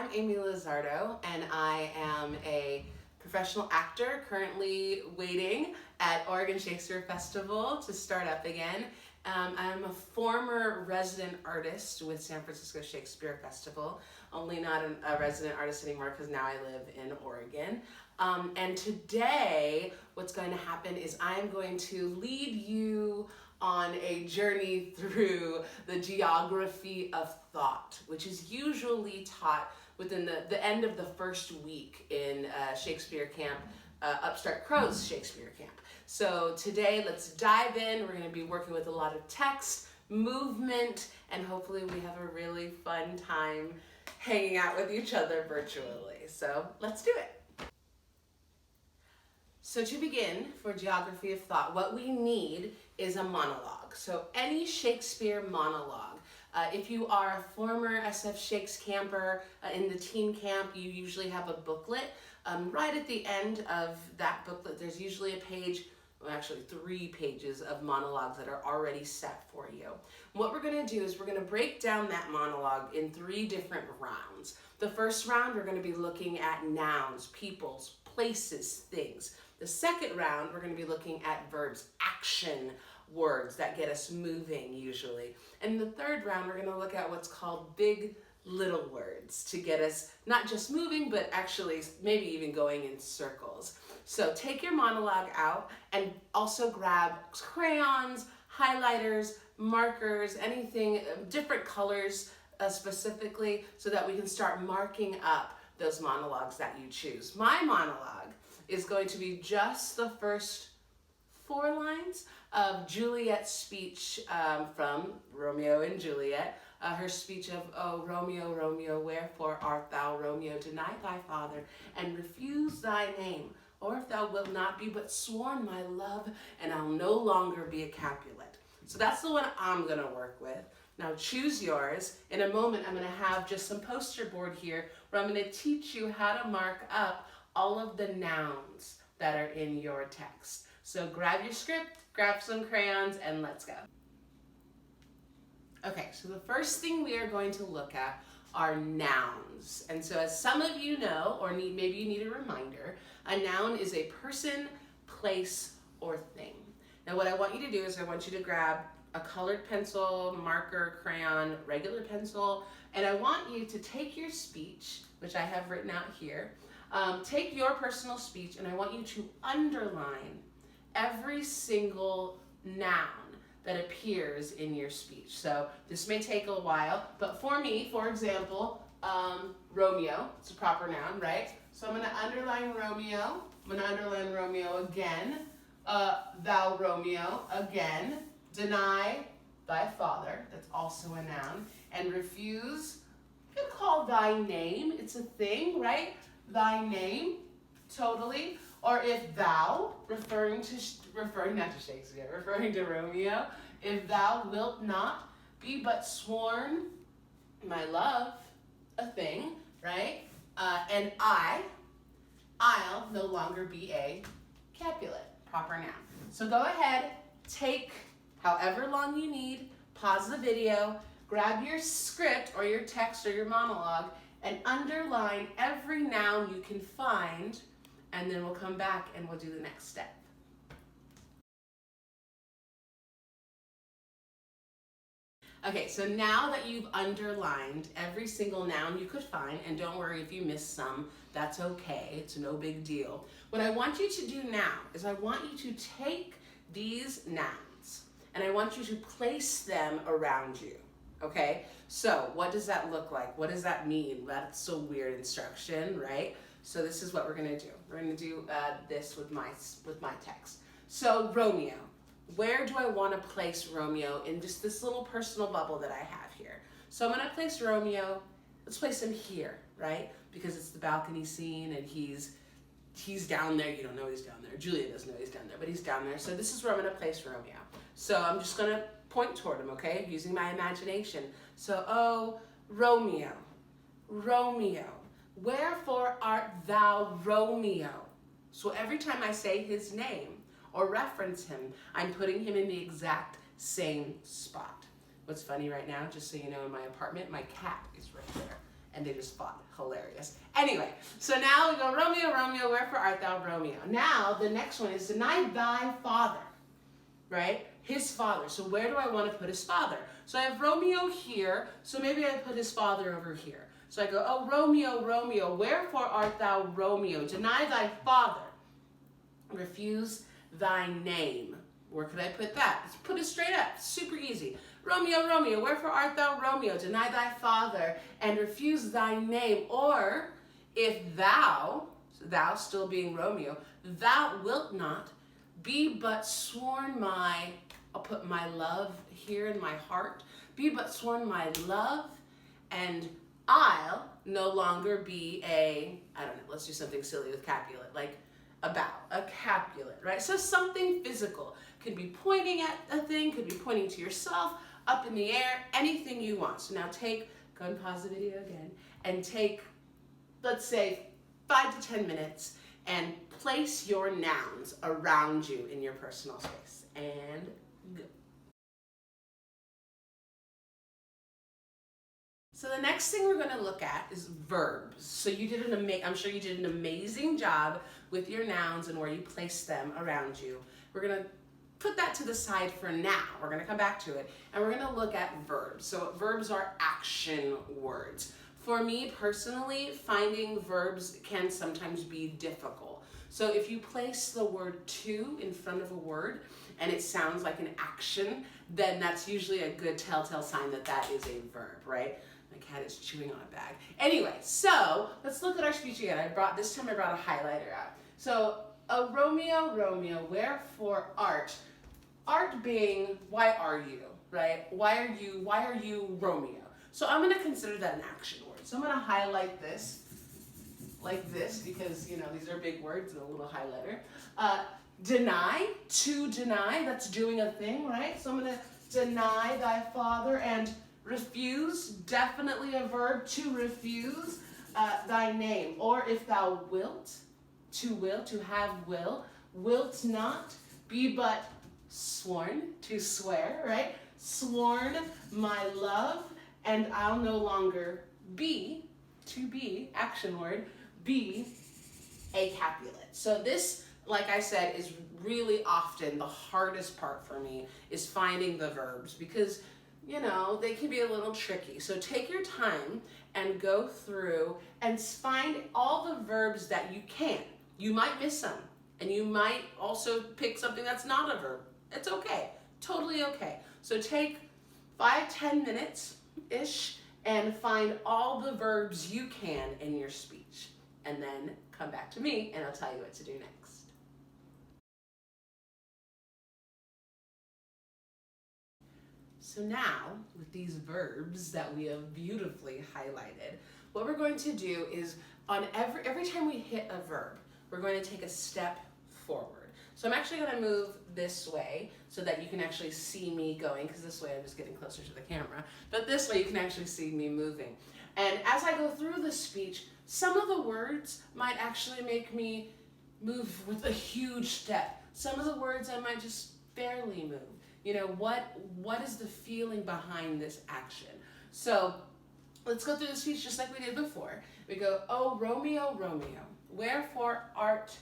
I'm Amy Lizardo, and I am a professional actor currently waiting at Oregon Shakespeare Festival to start up again. I'm a former resident artist with San Francisco Shakespeare Festival, only not a resident artist anymore because now I live in Oregon. And today, what's going to happen is I'm going to lead you on a journey through the geography of thought, which is usually taught within the end of the first week in Shakespeare Camp, Upstart Crow's Shakespeare Camp. So today, let's dive in. We're going to be working with a lot of text, movement, and hopefully we have a really fun time hanging out with each other virtually. So let's do it. So to begin, for geography of thought, what we need is a monologue. So any Shakespeare monologue. If you are a former SF Shakes camper in the teen camp, you usually have a booklet. Right at the end of that booklet, there's usually a page, well, actually 3 pages of monologues that are already set for you. What we're going to do is we're going to break down that monologue in 3 different rounds. The first round, we're going to be looking at nouns, peoples, places, things. The second round, we're going to be looking at verbs, action words that get us moving usually. And the third round, we're going to look at what's called big little words to get us not just moving, but actually maybe even going in circles. So take your monologue out and also grab crayons, highlighters, markers, anything, different colors specifically, so that we can start marking up those monologues that you choose. My monologue is going to be just the first 4 lines of Juliet's speech from Romeo and Juliet. Her speech of, "Oh, Romeo, Romeo, wherefore art thou, Romeo? Deny thy father, and refuse thy name. Or if thou wilt not be but sworn my love, and I'll no longer be a Capulet." So that's the one I'm going to work with. Now choose yours. In a moment, I'm going to have just some poster board here where I'm going to teach you how to mark up all of the nouns that are in your text. So grab your script, grab some crayons, and let's go. Okay, so the first thing we are going to look at are nouns. And so as some of you know, or maybe you need a reminder, a noun is a person, place, or thing. Now what I want you to do is I want you to grab a colored pencil, marker, crayon, regular pencil, and I want you to take your speech, which I have written out here, take your personal speech, and I want you to underline every single noun that appears in your speech. So this may take a while, but for me, for example, Romeo, it's a proper noun, right? So I'm gonna underline Romeo, I'm gonna underline Romeo again, thou Romeo, again, deny thy father, that's also a noun, and refuse, you can call thy name, it's a thing, right? Thy name, totally. Or if thou, referring not to Shakespeare, referring to Romeo, if thou wilt not be but sworn my love, a thing, right? And I'll no longer be a Capulet, proper noun. So go ahead, take however long you need, pause the video, grab your script or your text or your monologue, and underline every noun you can find, and then we'll come back and we'll do the next step. Okay, so now that you've underlined every single noun you could find, and don't worry if you miss some, that's okay, it's no big deal. What I want you to do now is I want you to take these nouns and I want you to place them around you. Okay, so what does that look like? What does that mean? That's a weird instruction, right? So this is what we're gonna do. We're gonna do this with my text. So Romeo, where do I wanna place Romeo in just this little personal bubble that I have here? So I'm gonna place Romeo, let's place him here, right? Because it's the balcony scene and he's down there, you don't know he's down there. Julia doesn't know he's down there, but he's down there. So this is where I'm gonna place Romeo. So I'm just gonna point toward him, okay? Using my imagination. So, oh, Romeo, Romeo, wherefore art thou, Romeo? So every time I say his name or reference him, I'm putting him in the exact same spot. What's funny right now, just so you know, in my apartment, my cat is right there. and they just fought. Hilarious. Anyway, so now we go, Romeo, Romeo, wherefore art thou, Romeo? Now, the next one is deny thy father, right? His father. So where do I want to put his father? So I have Romeo here, so maybe I put his father over here. So I go, oh, Romeo, Romeo, wherefore art thou, Romeo? Deny thy father. Refuse thy name. Where could I put that? Let's put it straight up. Super easy. Romeo, Romeo, wherefore art thou, Romeo? Deny thy father and refuse thy name. Or if thou still being Romeo, thou wilt not be but sworn my, I'll put my love here in my heart, be but sworn my love, and I'll no longer be a, I don't know, let's do something silly with Capulet, like a Capulet, right? So something physical. Could be pointing at a thing, could be pointing to yourself, up in the air, anything you want. So now go and pause the video again, and take, let's say, 5 to 10 minutes and place your nouns around you in your personal space. And go. So the next thing we're going to look at is verbs. So you did I'm sure you did an amazing job with your nouns and where you place them around you. We're going to put that to the side for now. We're going to come back to it, and we're going to look at verbs. So verbs are action words. For me personally, finding verbs can sometimes be difficult. So if you place the word to in front of a word and it sounds like an action, then that's usually a good telltale sign that that is a verb, right? My cat is chewing on a bag. Anyway, so let's look at our speech again. This time I brought a highlighter out. So, Romeo, Romeo, wherefore art? Art being, why are you, right? Why are you Romeo? So I'm going to consider that an action word. So I'm going to highlight this like this because, you know, these are big words and a little highlighter. Deny, to deny, that's doing a thing, right? So I'm going to deny thy father, and refuse, definitely a verb, to refuse thy name. Or if thou wilt, to have will, wilt not, be but sworn, to swear, right? Sworn my love, and I'll no longer be, to be, action word, be a Capulet. So this, like I said, is really often the hardest part for me, is finding the verbs, because, you know, they can be a little tricky. So take your time and go through and find all the verbs that you can. You might miss some, and you might also pick something that's not a verb. It's okay, totally okay. So take 5-10 minutes-ish and find all the verbs you can in your speech, and then come back to me and I'll tell you what to do next. So now, with these verbs that we have beautifully highlighted, what we're going to do is on every time we hit a verb, we're going to take a step forward. So I'm actually going to move this way so that you can actually see me going, because this way I'm just getting closer to the camera, but this way you can actually see me moving. And as I go through the speech, some of the words might actually make me move with a huge step. Some of the words I might just barely move. You know, what is the feeling behind this action? So let's go through the speech just like we did before. We go, oh, Romeo, Romeo, wherefore art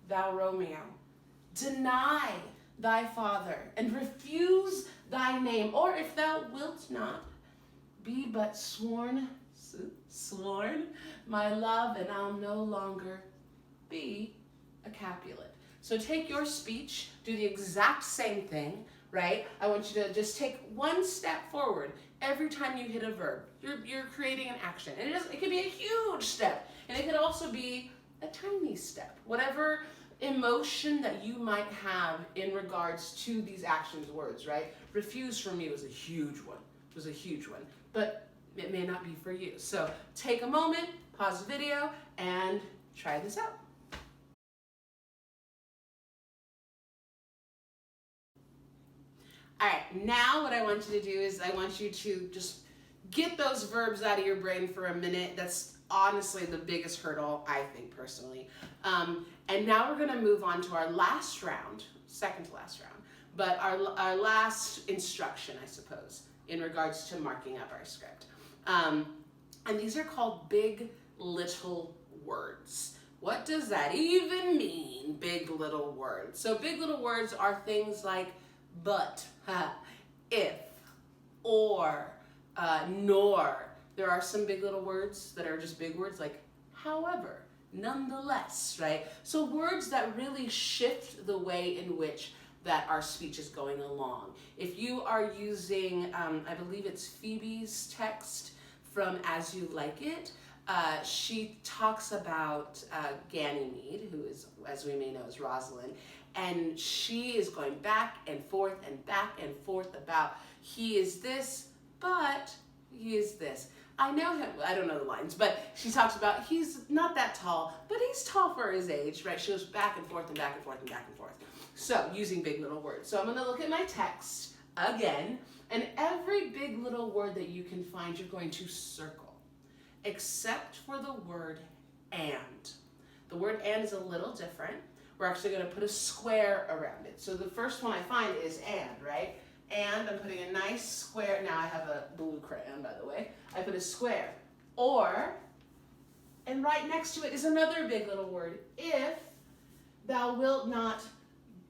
thou, Romeo? Deny thy father and refuse thy name, or if thou wilt not, be but sworn my love, and I'll no longer be a Capulet. So take your speech, do the exact same thing, right? I want you to just take one step forward every time you hit a verb. You're creating an action, and it could be a huge step, and it could also be a tiny step. Whatever emotion that you might have in regards to these actions words, right? Refuse for me was a huge one. It was a huge one, but it may not be for you. So take a moment, pause the video, and try this out. All right, now what I want you to do is I want you to just get those verbs out of your brain for a minute. That's honestly the biggest hurdle, I think, personally. And now we're gonna move on to our last round, second to last round, but our last instruction, I suppose, in regards to marking up our script. And these are called big little words. What does that even mean, big little words? So big little words are things like but, if, or, nor. There are some big little words that are just big words like however, nonetheless, right? So words that really shift the way in which that our speech is going along. If you are using, I believe it's Phoebe's text from As You Like It, she talks about Ganymede, who is, as we may know, is Rosalind, and she is going back and forth about he is this, but he is this. I know him, I don't know the lines, but she talks about he's not that tall, but he's tall for his age, right? She goes back and forth and back and forth and back and forth. So, using big little words. So I'm gonna look at my text again, and every big little word that you can find, you're going to circle, except for the word and. The word and is a little different. We're actually gonna put a square around it. So the first one I find is and, right? And I'm putting a nice square. Now I have a blue crayon, by the way. I put a square. Or, and right next to it is another big little word. If thou wilt not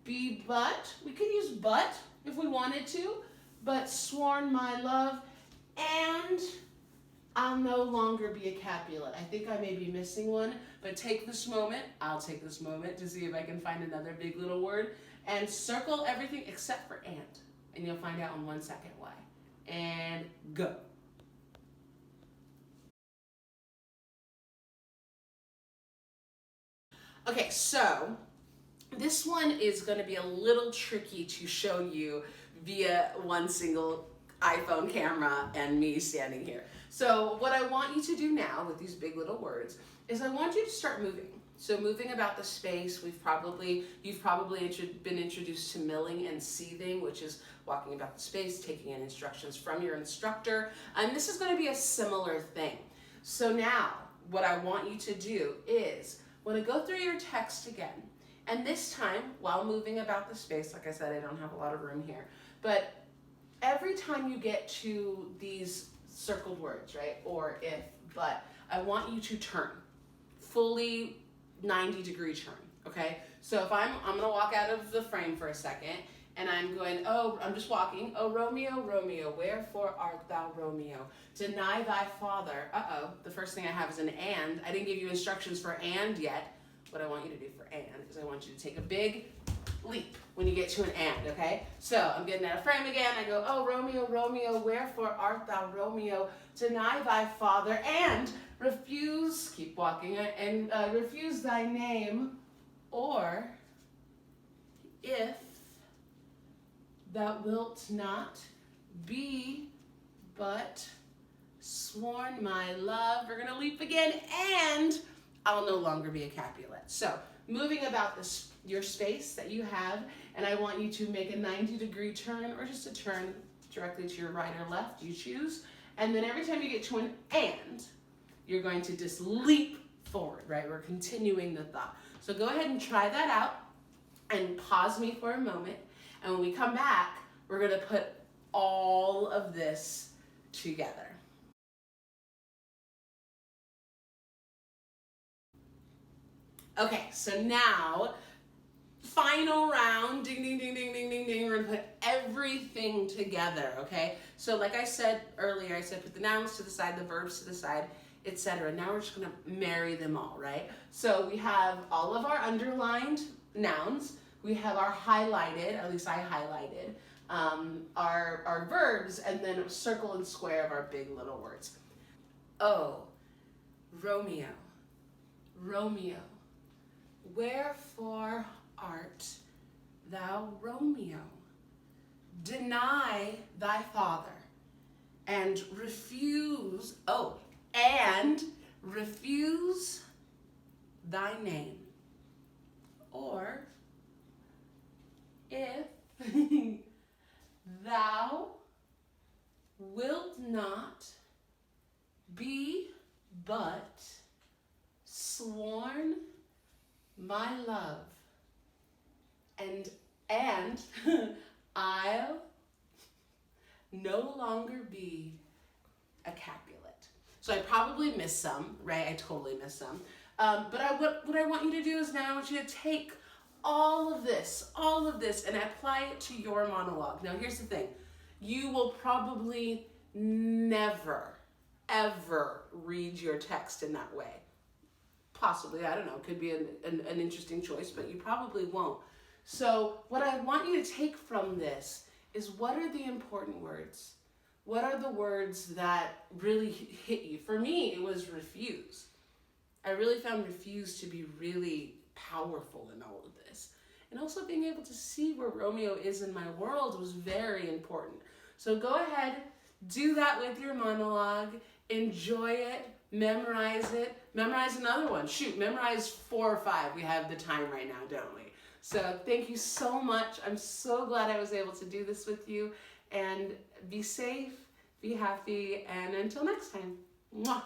be but, we could use but if we wanted to, but sworn my love, and I'll no longer be a Capulet. I think I may be missing one, but I'll take this moment to see if I can find another big little word, and circle everything except for and you'll find out in 1 second why. And go. Okay, so this one is going to be a little tricky to show you via one single iPhone camera and me standing here. So what I want you to do now with these big little words is I want you to start moving. So moving about the space, you've probably been introduced to milling and seething, which is walking about the space, taking in instructions from your instructor. And this is going to be a similar thing. So now what I want you to do is, when I go through your text again, and this time, while moving about the space, like I said, I don't have a lot of room here, but every time you get to these circled words, right, or if, but, I want you to turn, fully 90-degree turn, okay? So if I'm gonna walk out of the frame for a second, and I'm going, I'm just walking, oh Romeo, Romeo, wherefore art thou Romeo? Deny thy father, the first thing I have is an and. I didn't give you instructions for and yet. What I want you to do for and is I want you to take a big leap when you get to an and, okay? So I'm getting out of frame again. I go, oh Romeo, Romeo, wherefore art thou Romeo? Deny thy father and refuse, keep walking, and refuse thy name, or if thou wilt not be but sworn my love. We're gonna leap again, and I'll no longer be a Capulet. So moving about this, your space that you have, and I want you to make a 90-degree turn, or just a turn directly to your right or left, you choose. And then every time you get to an and, you're going to just leap forward, right? We're continuing the thought. So go ahead and try that out and pause me for a moment. And when we come back, we're gonna put all of this together. Okay, so now, final round, ding, ding, ding, ding, ding, ding, ding. We're gonna put everything together, okay? So like I said earlier, I said put the nouns to the side, the verbs to the side, etc. Now we're just gonna marry them all, right? So we have all of our underlined nouns, we have our highlighted, at least I highlighted, our verbs, and then a circle and square of our big little words. Oh, Romeo, Romeo, wherefore art thou Romeo? Deny thy father, and refuse, and refuse thy name. Or, if thou wilt not be but sworn my love, and I'll no longer be a Capulet. So I probably missed some, right? I totally missed some. But what I want you to do is now I want you to take all of this, and apply it to your monologue. Now here's the thing. You will probably never, ever read your text in that way. Possibly, I don't know, could be an interesting choice, but you probably won't. So what I want you to take from this is, what are the important words? What are the words that really hit you? For me, it was refuse. I really found refuse to be really powerful in all of this. And also being able to see where Romeo is in my world was very important. So go ahead, do that with your monologue, enjoy it, memorize another one. Shoot, memorize 4 or 5. We have the time right now, don't we? So thank you so much. I'm so glad I was able to do this with you. And be safe, be happy, and until next time. Mwah.